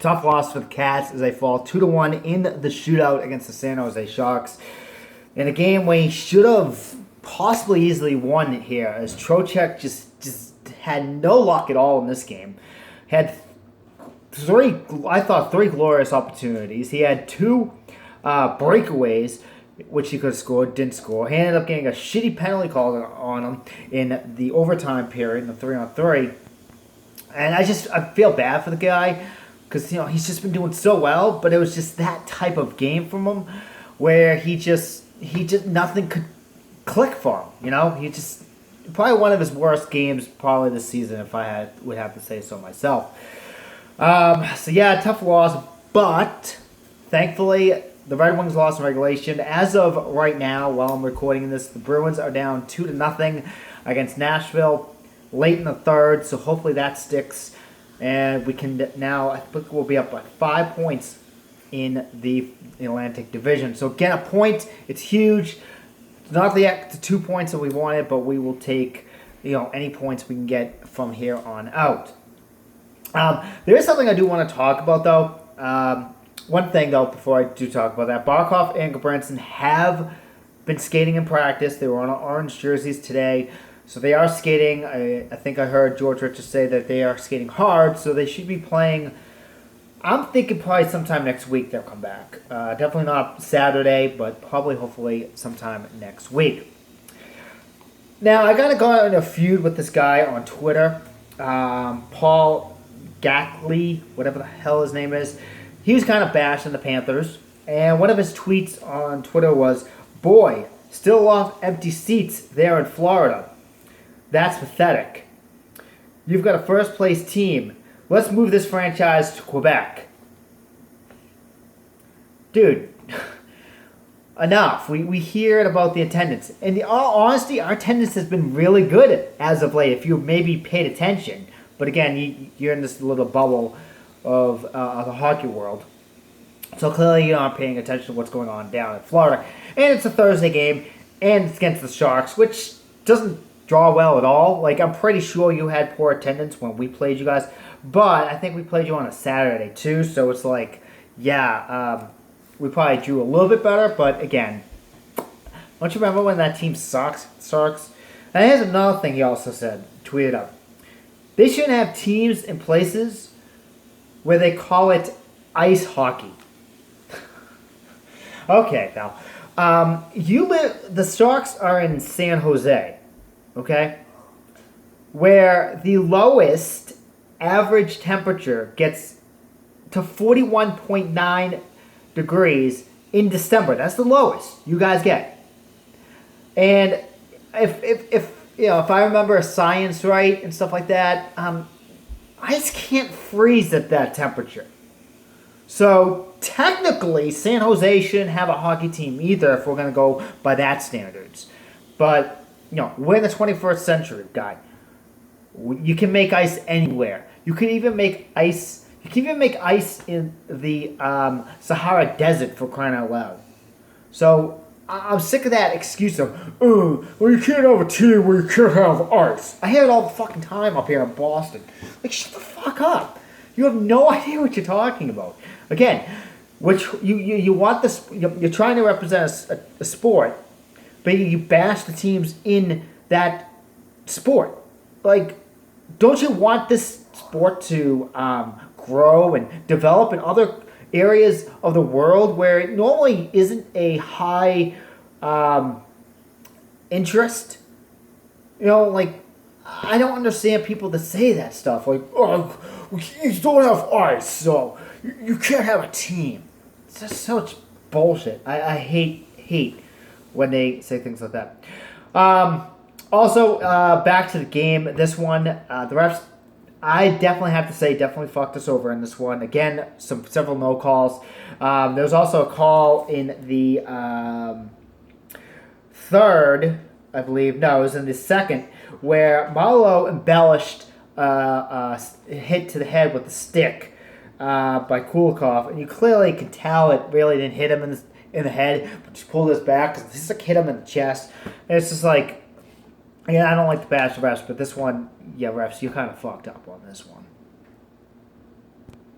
Tough loss for the Cats as they fall 2-1 in the shootout against the San Jose Sharks. In a game where he should have possibly easily won it here, as Trocheck just had no luck at all in this game. Had three glorious opportunities. He had two breakaways, which he could have scored, didn't score. He ended up getting a shitty penalty call on him in the overtime period, in the 3-on-3. And I feel bad for the guy because he's just been doing so well, but it was just that type of game from him where he just nothing could click for him. He just probably one of his worst games probably this season if I would have to say so myself. So yeah, tough loss, but thankfully the Red Wings lost in regulation. As of right now, while I'm recording this, the Bruins are down 2-0 against Nashville late in the third, so hopefully that sticks. And we can now, I think we'll be up by 5 points in the Atlantic Division. So again, a point, it's huge. It's not the 2 points that we wanted, but we will take any points we can get from here on out. There is something I do want to talk about, though. One thing, though, before I do talk about that, Barkov and Gabranson have been skating in practice. They were on orange jerseys today, so they are skating. I think I heard George Richards say that they are skating hard, so they should be playing. I'm thinking probably sometime next week they'll come back. Definitely not Saturday, but probably, hopefully, sometime next week. Now, I got to go in a feud with this guy on Twitter, Paul Gatley, whatever the hell his name is. He was kind of bashing the Panthers, and one of his tweets on Twitter was, "Boy, still a lot of empty seats there in Florida. That's pathetic. You've got a first-place team. Let's move this franchise to Quebec." Dude, enough. We hear it about the attendance. And in all honesty, our attendance has been really good as of late, if you maybe paid attention. But again, you're in this little bubble of the hockey world. So clearly you're not paying attention to what's going on down in Florida. And it's a Thursday game, and it's against the Sharks, which doesn't draw well at all. Like, I'm pretty sure you had poor attendance when we played you guys. But I think we played you on a Saturday, too. So it's like, we probably drew a little bit better. But again, don't you remember when that team sucks? And here's another thing he also said, tweeted out. They shouldn't have teams in places where they call it ice hockey. Okay, now, the Sharks are in San Jose, okay? Where the lowest average temperature gets to 41.9 degrees in December. That's the lowest you guys get. And if I remember science right and stuff like that, ice can't freeze at that temperature. So technically, San Jose shouldn't have a hockey team either if we're going to go by that standards. But, we're in the 21st century, guy. You can make ice anywhere. You can even make ice in the Sahara Desert, for crying out loud. So I'm sick of that excuse of, well, you can't have a team where you can't have ice. I hear it all the fucking time up here in Boston. Like, shut the fuck up. You have no idea what you're talking about. Again, which you want this, you're trying to represent a sport, but you bash the teams in that sport. Like, don't you want this sport to grow and develop in other areas of the world where it normally isn't a high interest? I don't understand people that say that stuff. Like, oh, you don't have ice, so you can't have a team. It's just such bullshit. I hate when they say things like that. Also, back to the game. This one, the refs, I definitely have to say, definitely fucked us over in this one. Again, several no calls. There was also a call in the third, I believe. No, it was in the second, where Marlowe embellished hit to the head with a stick by Kulikov, and you clearly could tell it really didn't hit him in the head, but just pulled his back because this hit him in the chest. And it's just like, again, I don't like to bash the refs, but this one, yeah, refs, you kind of fucked up on this one.